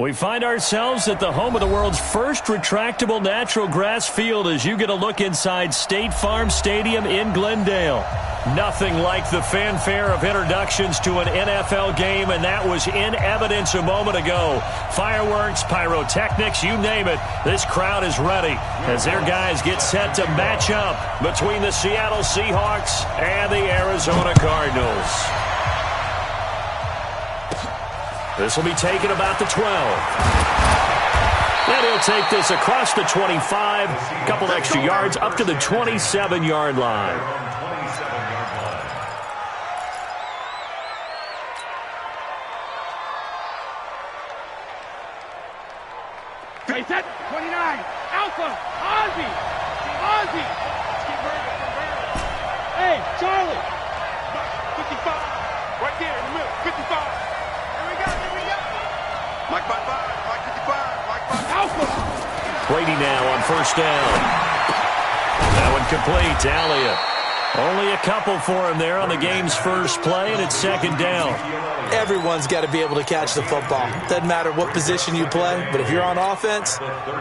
We find ourselves at the home of the world's first retractable natural grass field as you get a look inside State Farm Stadium in Glendale. Nothing like the fanfare of introductions to an NFL game, and that was in evidence a moment ago. Fireworks, pyrotechnics, you name it. This crowd is ready as their guys get set to match up between the Seattle Seahawks and the Arizona Cardinals. This will be taken about the 12. And he'll take this across the 25, a couple extra yards up to the 27-yard line. Play set, 29, Alpha, Ozzy. Hey, Charlie. 55, right there in the middle, 55. Mike by 5, Mike 55, Mike by Alpha. Brady now on first down. That one complete to Elliott. Only a couple for him there on the game's first play, and it's second down. Everyone's got to be able to catch the football. Doesn't matter what position you play, but if you're on offense,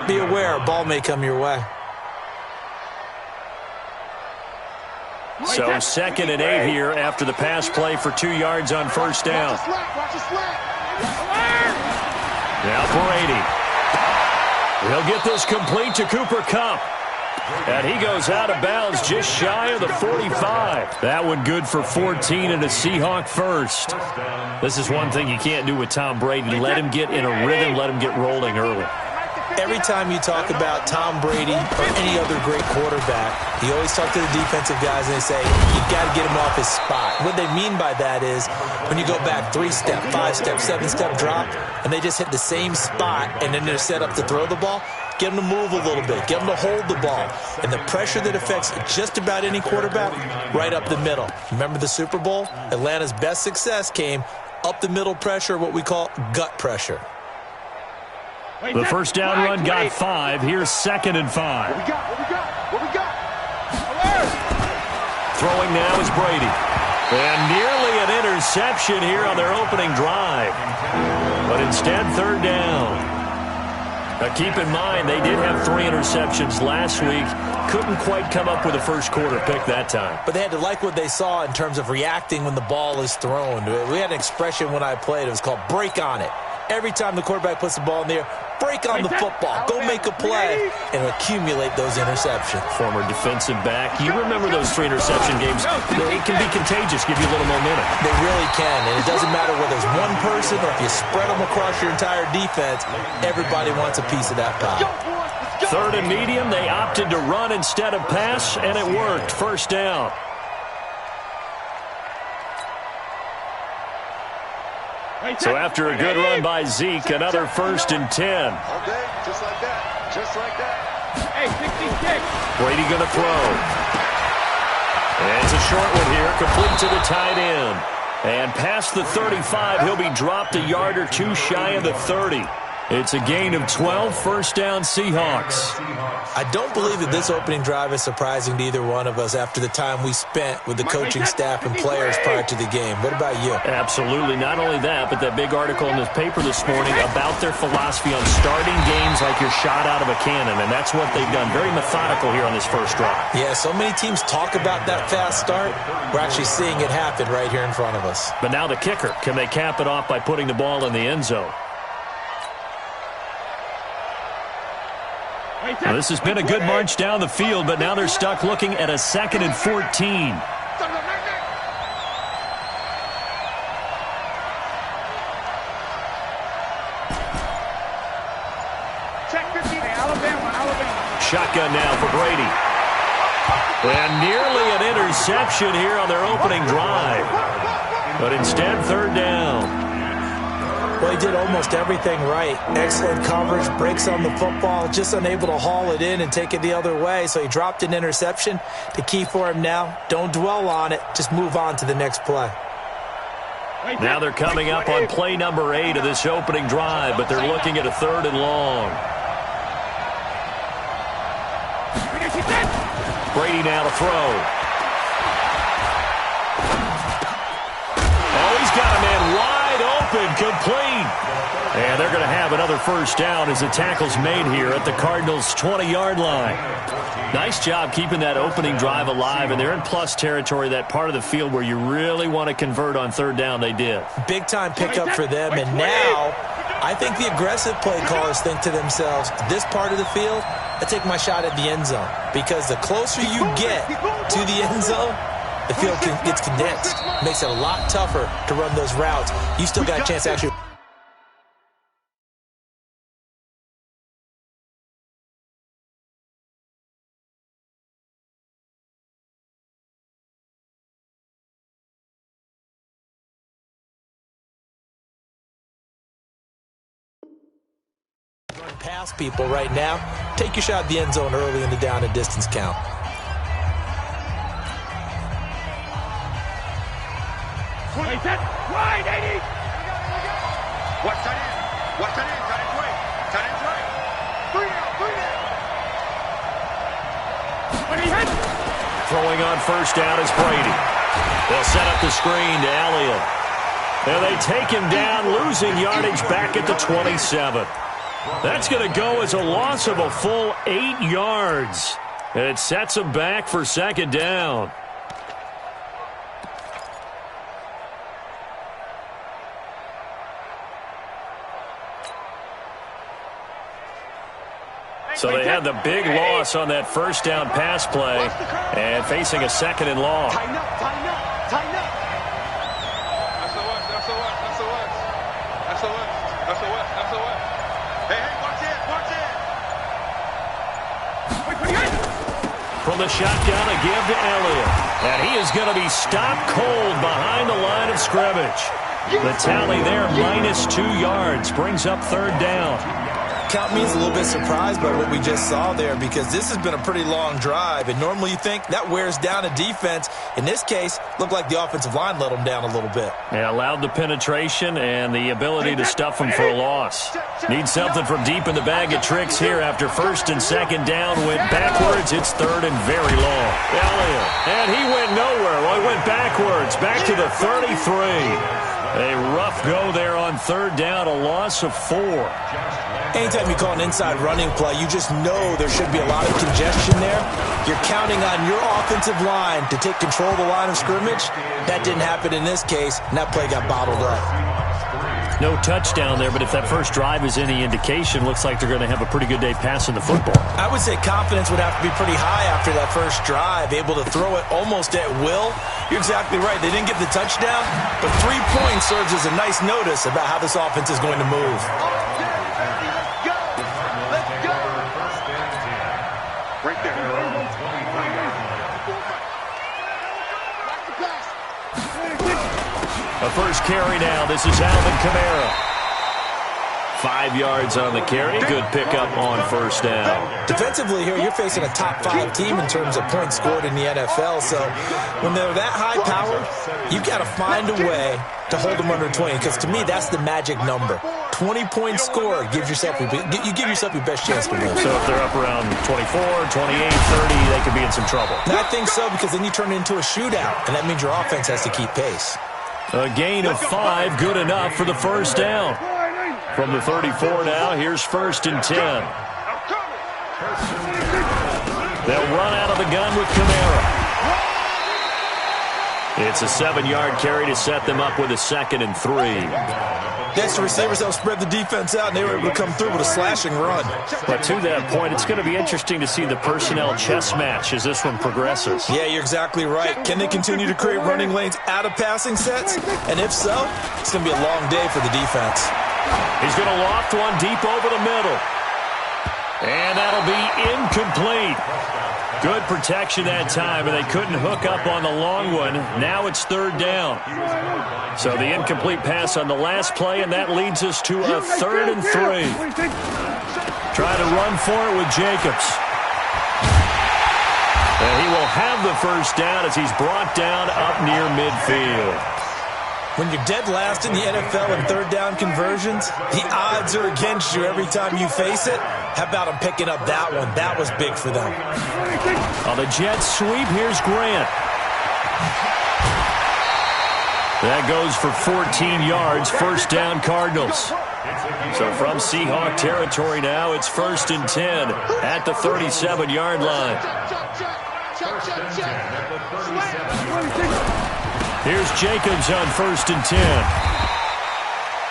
be aware a ball may come your way. So second and 8 here after the pass play for 2 yards on first down. Now Brady. He'll get this complete to Cooper Kupp. And he goes out of bounds just shy of the 45. That one good for 14 and a Seahawk first. This is one thing you can't do with Tom Brady. Let him get in a rhythm, let him get rolling early. Every time you talk about Tom Brady or any other great quarterback, you always talk to the defensive guys and they say, you've got to get him off his spot. What they mean by that is when you go back 3-step, 5-step, 7-step drop, and they just hit the same spot and then they're set up to throw the ball, get them to move a little bit, get them to hold the ball. And the pressure that affects just about any quarterback, right up the middle. Remember the Super Bowl? Atlanta's best success came up the middle pressure, what we call gut pressure. The first down run got 5. Here's second and 5. What we got? Throwing now is Brady. And nearly an interception here on their opening drive. But instead, third down. Now keep in mind, they did have 3 interceptions last week. Couldn't quite come up with a first quarter pick that time. But they had to like what they saw in terms of reacting when the ball is thrown. We had an expression when I played. It was called break on it. Every time the quarterback puts the ball in the air, break on the football. Go make a play and accumulate those interceptions. Former defensive back. You remember those 3 interception games. It can be contagious, give you a little momentum. They really can, and it doesn't matter whether it's one person or if you spread them across your entire defense, everybody wants a piece of that pie. Third and medium, they opted to run instead of pass, and it worked. First down. So after a good run by Zeke, another first and 10. All day, just like that. Hey, 66. Brady going to throw. And it's a short one here, complete to the tight end. And past the 35, he'll be dropped a yard or 2 shy of the 30. It's a gain of 12, first down Seahawks. I don't believe that this opening drive is surprising to either one of us after the time we spent with the coaching staff and players prior to the game. What about you? Absolutely. Not only that, but that big article in the paper this morning about their philosophy on starting games like you're shot out of a cannon, and that's what they've done. Very methodical here on this first drive. Yeah, so many teams talk about that fast start. We're actually seeing it happen right here in front of us. But now the kicker. Can they cap it off by putting the ball in the end zone? Well, this has been a good march down the field, but now they're stuck looking at a 2nd and 14. Shotgun now for Brady. And nearly an interception here on their opening drive. But instead, third down. Well, he did almost everything right. Excellent coverage, breaks on the football, just unable to haul it in and take it the other way. So he dropped an interception. The key for him now, don't dwell on it. Just move on to the next play. Now they're coming up on play number 8 of this opening drive, but they're looking at a 3rd and long. Brady now to throw. Oh, he's got a man wide wide open, complete. And they're going to have another first down as the tackle's made here at the Cardinals' 20-yard line. Nice job keeping that opening drive alive, and they're in plus territory, that part of the field where you really want to convert on third down. They did. Big-time pickup for them, and now I think the aggressive play callers think to themselves, this part of the field, I take my shot at the end zone, because the closer you get to the end zone, the field gets condensed. Makes it a lot tougher to run those routes. You still got a chance to actually... Pass people right now. Take your shot at the end zone early in the down and distance count. Wide, 80. Watch that in. Watch that in. Tight end's right. Tight end's right. Three down. Throwing on first down is Brady. They'll set up the screen to Elliott. And they take him down, losing yardage back at the 27. That's going to go as a loss of a full 8 yards. It sets him back for second down. So they had the big loss on that first down pass play and facing a second and long. Tighten up, tighten up, tighten up. SOS. Hey, watch it. From the shotgun, a give to Elliott. And he is going to be stopped cold behind the line of scrimmage. The tally there, -2 yards, brings up third down. Count me as a little bit surprised by what we just saw there, because this has been a pretty long drive, and normally you think that wears down a defense. In this case, looked like the offensive line let them down a little bit. Yeah, allowed the penetration and the ability to stuff them for a loss. Need something from deep in the bag of tricks here after first and second down. Went backwards. It's third and very long. Elliott, and he went nowhere. Well, he went backwards, back to the 33. A rough go there on third down, a loss of 4. Anytime you call an inside running play, you just know there should be a lot of congestion there. You're counting on your offensive line to take control of the line of scrimmage. That didn't happen in this case, and that play got bottled up. No touchdown there, but if that first drive is any indication, looks like they're going to have a pretty good day passing the football. I would say confidence would have to be pretty high after that first drive, able to throw it almost at will. You're exactly right. They didn't get the touchdown, but 3 points serves as a nice notice about how this offense is going to move. A first carry now. This is Alvin Kamara. 5 yards on the carry. Good pickup on first down. Defensively here, you're facing a top 5 team in terms of points scored in the NFL. So when they're that high powered, you've got to find a way to hold them under 20. Because to me, that's the magic number. 20 points scored gives yourself you give yourself your best chance to win. So if they're up around 24, 28, 30, they could be in some trouble. And I think so, because then you turn it into a shootout, and that means your offense has to keep pace. A gain of 5, good enough for the first down. From the 34 now, here's first and 10. They'll run out of the gun with Kamara. It's a 7-yard carry to set them up with a 2nd and 3. Yes, the receivers helped spread the defense out, and they were able to come through with a slashing run. But to that point, it's going to be interesting to see the personnel chess match as this one progresses. Yeah, you're exactly right. Can they continue to create running lanes out of passing sets? And if so, it's going to be a long day for the defense. He's going to loft one deep over the middle. And that'll be incomplete. Good protection that time, and they couldn't hook up on the long one. Now it's third down. So the incomplete pass on the last play, and that leads us to a 3rd and 3. Try to run for it with Jacobs. And he will have the first down as he's brought down up near midfield. When you're dead last in the NFL in third down conversions, the odds are against you every time you face it. How about him picking up that one? That was big for them. On the jet sweep, here's Grant. That goes for 14 yards, first down Cardinals. So from Seahawk territory now, it's 1st and 10 at the 37-yard line. Here's Jacobs on 1st and 10.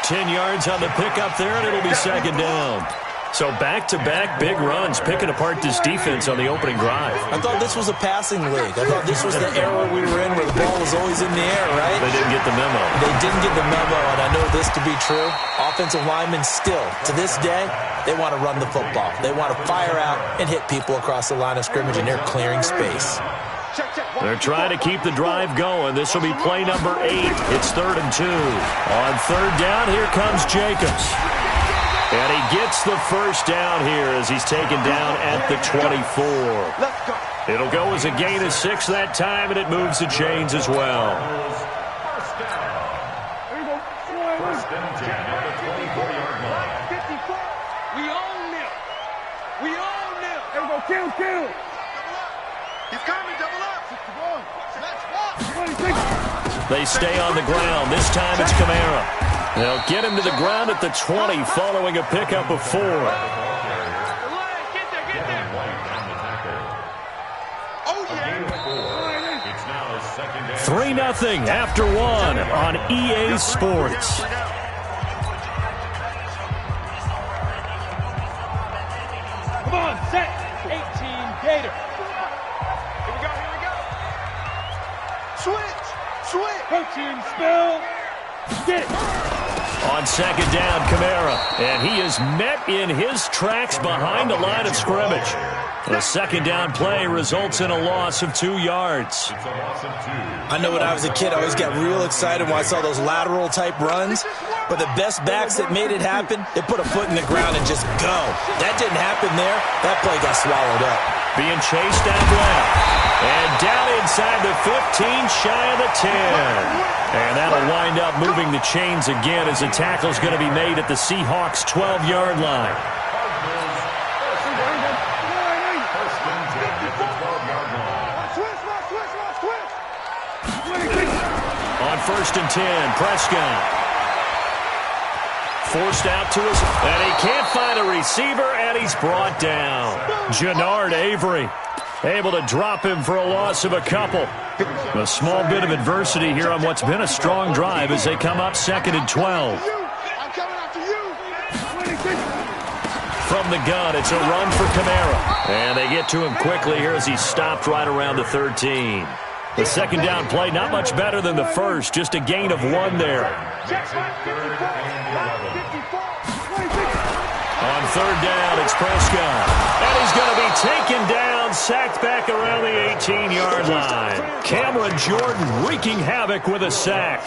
10 yards on the pickup there, and it'll be 2nd down. So back-to-back big runs, picking apart this defense on the opening drive. I thought this was a passing league. I thought this was the era we were in where the ball was always in the air, right? They didn't get the memo. They didn't get the memo, and I know this to be true. Offensive linemen still, to this day, they want to run the football. They want to fire out and hit people across the line of scrimmage, and they're clearing space. They're trying to keep the drive going. This will be play number 8. It's 3rd and 2. On 3rd down, here comes Jacobs. And he gets the first down here as he's taken down at the 24. It'll go as a gain of 6 that time, and it moves the chains as well. First and 10 at the 24-yard line. 54. We own them. We own them. There we go. Kill. Double up. He's coming. Double up. 61. They stay on the ground. This time it's Kamara. They'll get him to the ground at the 20 following a pickup of 4. Get there. Oh, yeah. It's now 2nd and 3-0 after 1 on EA Sports. Come on, set. 18 Gator. Here we go. Switch. Coaching spell. Get it. On 2nd down, Kamara. And he is met in his tracks behind the line of scrimmage. The 2nd down play results in a loss of 2 yards. I know when I was a kid, I always got real excited when I saw those lateral-type runs. But the best backs that made it happen, they put a foot in the ground and just go. That didn't happen there. That play got swallowed up. Being chased out left. And down inside the 15, shy of the 10. And that'll wind up moving the chains again as the tackle's going to be made at the Seahawks' 12-yard line. On 1st and 10, Prescott. Forced out to his, and he can't find a receiver, and he's brought down. Jannard Avery able to drop him for a loss of a couple. A small bit of adversity here on what's been a strong drive as they come up 2nd and 12. From the gun, it's a run for Kamara. And they get to him quickly here as he's stopped right around the 13. The 2nd down play, not much better than the first, just a gain of 1 there. On 3rd down, it's Prescott. And he's going to be taken down, sacked back around the 18-yard line. Cameron Jordan wreaking havoc with a sack.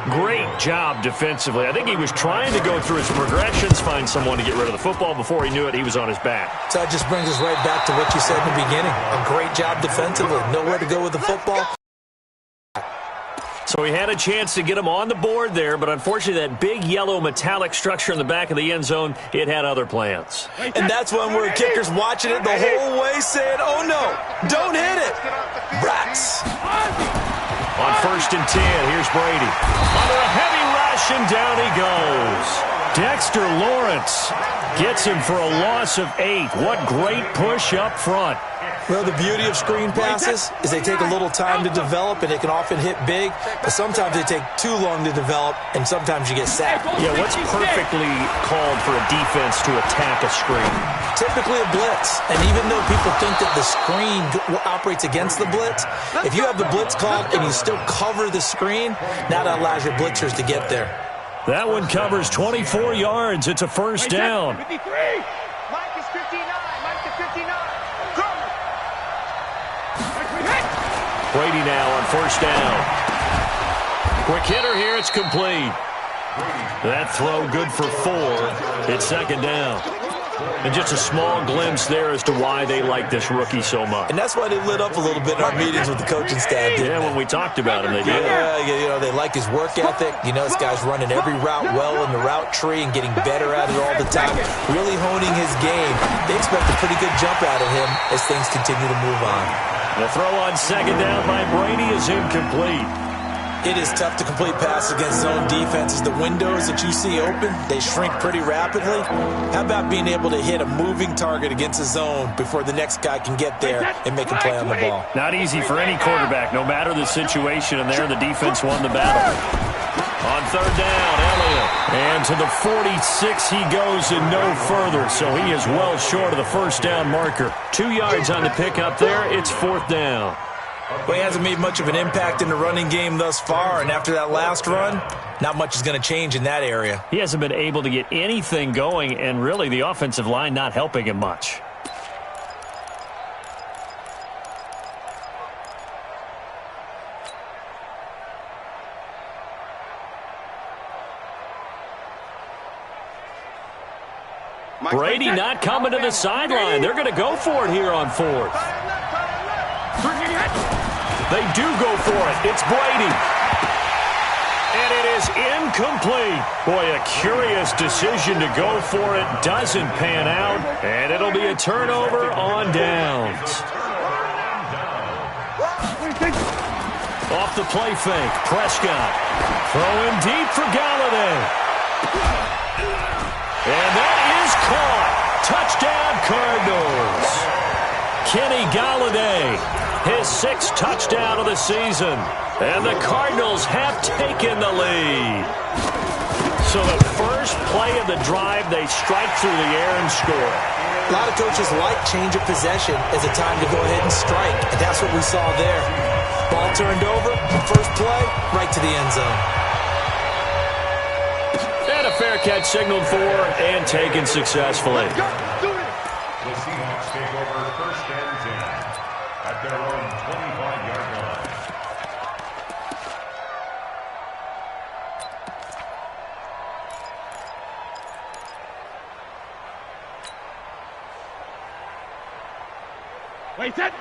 Great job defensively. I think he was trying to go through his progressions, find someone to get rid of the football. Before he knew it, he was on his back. So that just brings us right back to what you said in the beginning. A great job defensively. Nowhere to go with the football. So he had a chance to get him on the board there, but unfortunately that big yellow metallic structure in the back of the end zone, it had other plans. And that's when we're kickers watching it the whole way saying, oh no, don't hit it. Brats. On 1st and 10, here's Brady. Under a heavy rush, and down he goes. Dexter Lawrence gets him for a loss of 8. What great push up front. Well, the beauty of screen passes is they take a little time to develop, and they can often hit big, but sometimes they take too long to develop, and sometimes you get sacked. Yeah, what's perfectly called for a defense to attack a screen? Typically a blitz, and even though people think that the screen operates against the blitz, if you have the blitz called and you still cover the screen, now that allows your blitzers to get there. That one covers 24 yards. It's a first down. 53. Mike is 59. Mike to 59. Brady now on 1st down. Quick hitter here. It's complete. That throw good for 4. It's 2nd down. And just a small glimpse there as to why they like this rookie so much. And that's why they lit up a little bit in our meetings with the coaching staff. Yeah, when we talked about him, they did. Yeah, you know, they like his work ethic. You know, this guy's running every route well in the route tree and getting better at it all the time, really honing his game. They expect a pretty good jump out of him as things continue to move on. The throw on 2nd down by Brady is incomplete. It is tough to complete passes against zone defenses. The windows that you see open, they shrink pretty rapidly. How about being able to hit a moving target against a zone before the next guy can get there and make a play on the ball? Not easy for any quarterback, no matter the situation, and there the defense won the battle. On third down, Elliott. And to the 46 he goes and no further, so he is well short of the first down marker. 2 yards on the pickup there. It's fourth down. Well, he hasn't made much of an impact in the running game thus far, and after that last run, not much is going to change in that area. He hasn't been able to get anything going, and really the offensive line not helping him much. Brady not coming to the sideline. They're going to go for it here on fourth. They do go for it. It's Brady. And it is incomplete. Boy, a curious decision to go for it. Doesn't pan out. And it'll be a turnover on downs. Off the play fake. Prescott. Throwing deep for Galladay. And that is caught. Touchdown, Cardinals. Kenny Galladay, his 6th touchdown of the season. And the Cardinals have taken the lead. So the first play of the drive, they strike through the air and score. A lot of coaches like change of possession as a time to go ahead and strike. And that's what we saw there. Ball turned over, first play, right to the end zone. And a fair catch signaled for and taken successfully. The Seahawks take over first and 10 at their own 25-yard line.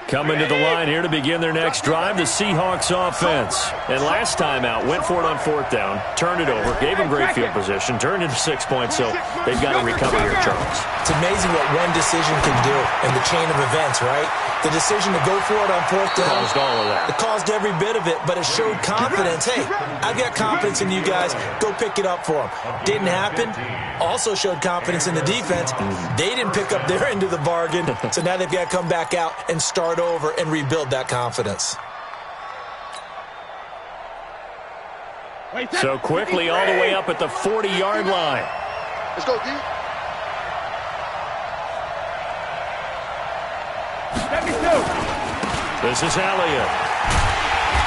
Coming to the line here to begin their next drive, the Seahawks offense. And last time out, went for it on fourth down, turned it over, gave them great field position, turned into 6 points, so they've got to recover here, Charles. It's amazing what one decision can do in the chain of events, right? The decision to go for it on fourth down. Caused all of that. It caused every bit of it, but it showed confidence. Hey, I've got confidence in you guys. Go pick it up for them. Didn't happen. Also showed confidence in the defense. They didn't pick up their end of the bargain, so now they've got to come back out and start over and rebuild that confidence. So quickly all the way up at the 40-yard line. Let's go, D. This is Elliott.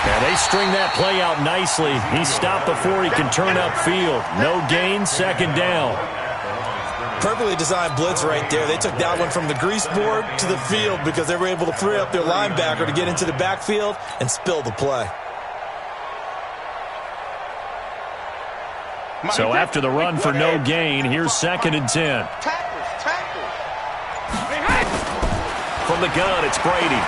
And they string that play out nicely. He stopped before he can turn upfield. No gain, second down. Perfectly designed blitz right there. They took that one from the grease board to the field because they were able to free up their linebacker to get into the backfield and spill the play. So after the run for no gain, here's second and 10. From the gun, it's Brady.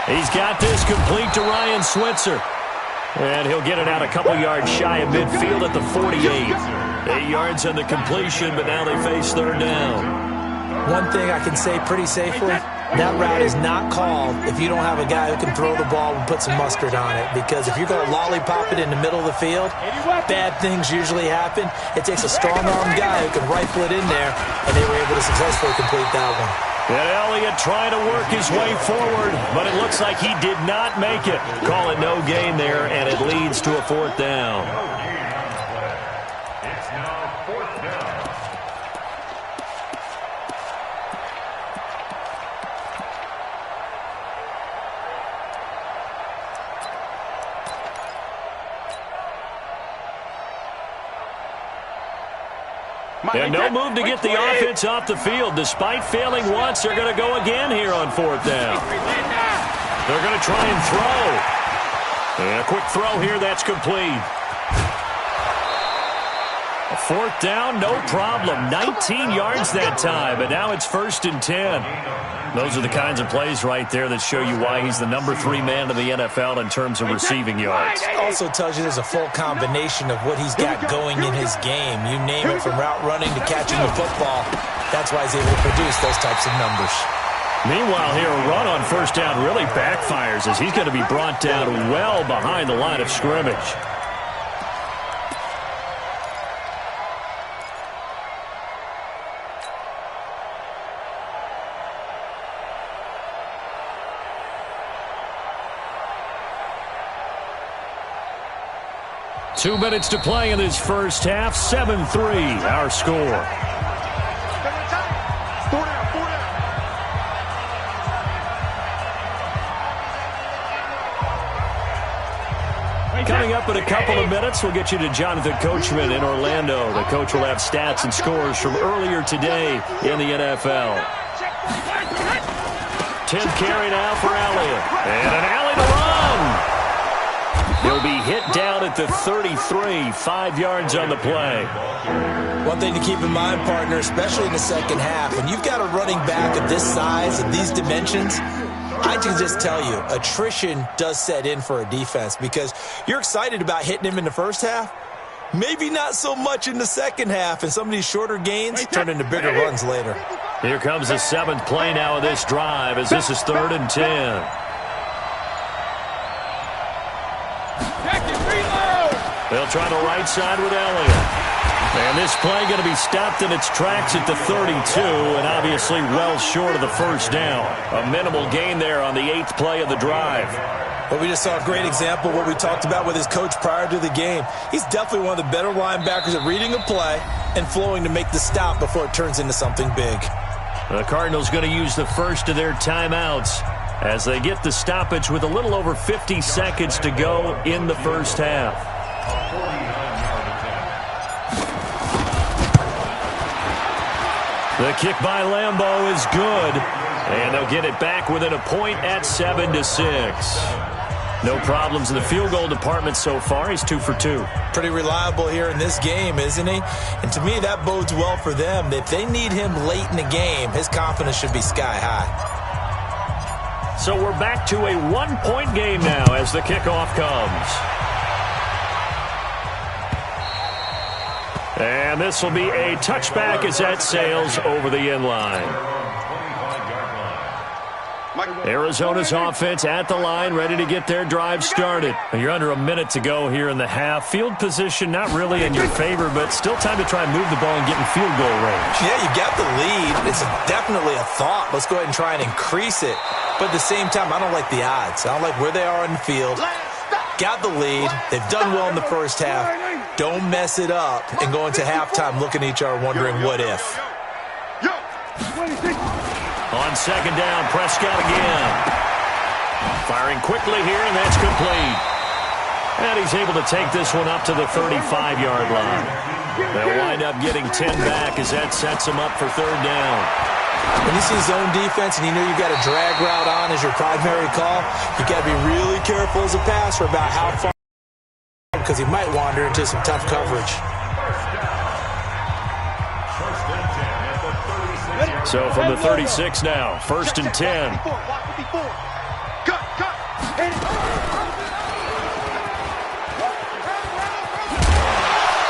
He's got this complete to Ryan Switzer. And he'll get it out a couple yards shy of midfield at the 48. 8 yards on the completion, but now they face third down. One thing I can say pretty safely, that route is not called if you don't have a guy who can throw the ball and put some mustard on it. Because if you're going to lollipop it in the middle of the field, bad things usually happen. It takes a strong-armed guy who can rifle it in there, and they were able to successfully complete that one. And Elliott trying to work his way forward, but it looks like he did not make it. Call it no gain there, and it leads to a fourth down. It's now fourth down. And no move to get the offense off the field. Despite failing once, they're going to go again here on fourth down. They're going to try and throw. And a quick throw here, that's complete. A fourth down, no problem. 19 yards that time, but now it's first and 10. Those are the kinds of plays right there that show you why he's the number 3 man in the NFL in terms of receiving yards. Also tells you there's a full combination of what he's got going in his game. You name it, from route running to catching the football. That's why he's able to produce those types of numbers. Meanwhile here, a run on first down really backfires as he's going to be brought down well behind the line of scrimmage. Two minutes to play in this first half. 7-3, our score. Coming up in a couple of minutes, we'll get you to Jonathan Coachman in Orlando. The coach will have stats and scores from earlier today in the NFL. 10th carry now for Elliott. And an alley to run. He'll be hit down at the 33, 5 yards on the play. One thing to keep in mind, partner, especially in the second half, when you've got a running back of this size and these dimensions, I can just tell you, attrition does set in for a defense because you're excited about hitting him in the first half. Maybe not so much in the second half, and some of these shorter gains turn into bigger runs later. Here comes the 7th play now of this drive as this is 3rd and 10. They'll try the right side with Elliott. And this play going to be stopped in its tracks at the 32, and obviously well short of the first down. A minimal gain there on the 8th play of the drive. But we just saw a great example of what we talked about with his coach prior to the game. He's definitely one of the better linebackers at reading a play and flowing to make the stop before it turns into something big. The Cardinals going to use the first of their timeouts as they get the stoppage with a little over 50 seconds to go in the first half. The kick by Lambeau is good, and they'll get it back within a point at 7-6. No problems in the field goal department so far. He's 2 for 2. Pretty reliable here in this game, isn't he? And to me, that bodes well for them. If they need him late in the game, his confidence should be sky high. So we're back to a 1-point game now as the kickoff comes. And this will be a touchback as that sails over the end line. Arizona's offense at the line, ready to get their drive started. You're under a minute to go here in the half. Field position not really in your favor, but still time to try and move the ball and get in field goal range. Yeah, you got the lead. It's definitely a thought. Let's go ahead and try and increase it. But at the same time, I don't like the odds. I don't like where they are on the field. Got the lead. They've done well in the first half. Don't mess it up and go into halftime looking at each other wondering what if. On second down, Prescott again. Firing quickly here, and that's complete. And he's able to take this one up to the 35-yard line. They'll wind up getting 10 back as that sets them up for third down. When you see zone defense and you know you've got a drag route on as your primary call, you've got to be really careful as a passer about how far, because he might wander into some tough coverage. So from the 36 now, 1st and 10.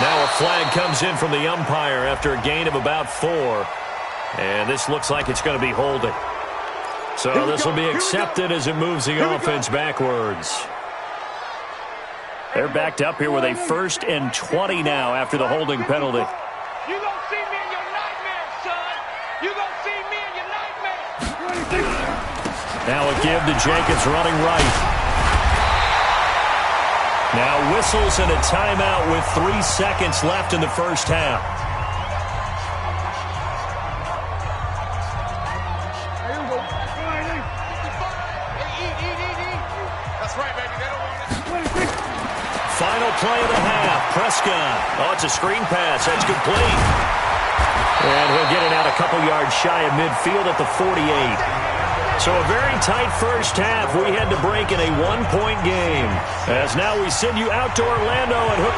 Now a flag comes in from the umpire after a gain of about 4. And this looks like it's going to be holding. So this will be accepted as it moves the offense backwards. They're backed up here with a 1st and 20 now after the holding penalty. You gonna see me in your nightmares, son. You gonna see me in your nightmares. Now a give to Jenkins running right. Now whistles and a timeout with 3 seconds left in the first half. Final play of the half. Prescott. Oh, it's a screen pass. That's complete. And he'll get it out a couple yards shy of midfield at the 48. So a very tight first half. We had to break in a 1-point game. As now we send you out to Orlando and hook back.